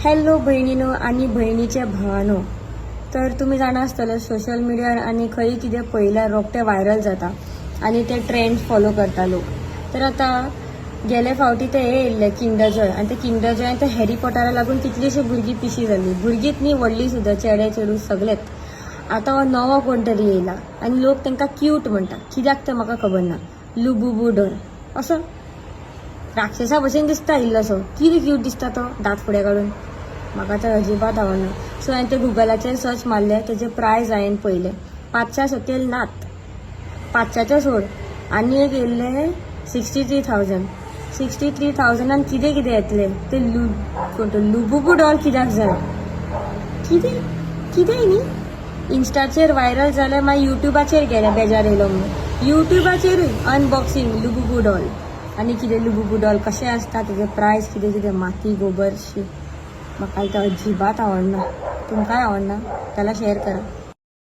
Hello बहिणीनो आणि भयणीच्या भावानो. तर तुम्ही जाणा आसतले सोशल मिडियार आणि खंय कितें पळयल्यार रोखटे व्हायरल जाता आणि ते ट्रेंड फॉलो करता लोक. तर आता गेले फावटी ते हे येयल्ले किंडर जॉय आणि ते किंडर जॉय ते हॅरी पॉटरा लागून कितलीशी भुरगीं पिशी जाल्ली. भुरगींच न्ही व्हडली सुद्दां, चेडे चेडू सगळेच. आता हो नवो कोण तरी येयला आणि लोक तांकां क्यूट म्हणटा. कित्याक तें म्हाका खबर ना. लुबुबू डॉल असो राक्षसा भशेन दिसता इल्लोसो. कितें क्यूट दिसता तो दात फुडें काडून. म्हाका तर अजिबात आवडना. सो हांवें ते गुगलाचेर सर्च मारले, तेजे प्रायस हांवें पळयले. 500 सकयल नात. 500चे सोड. आनी एक येयल्ले 63,000. 63,000 कितें कितें येतले ते लुबुबू डॉल कित्याक जाय. कितें न्ही. इन्स्टाचेर व्हायरल जाले, मागीर युट्यूबाचेर गेले बेजार येयलो म्हणून. युट्यूबाचेर अनबॉक्सिंग लुबुबू डॉल. आनी कितें लुबुबू डॉल कशें आसता, तेजे प्रायस कितें कितें माती गोबर शी. म्हाका तर अजिबात आवडना. तुमकांय आवडना जाल्यार शेअर करा.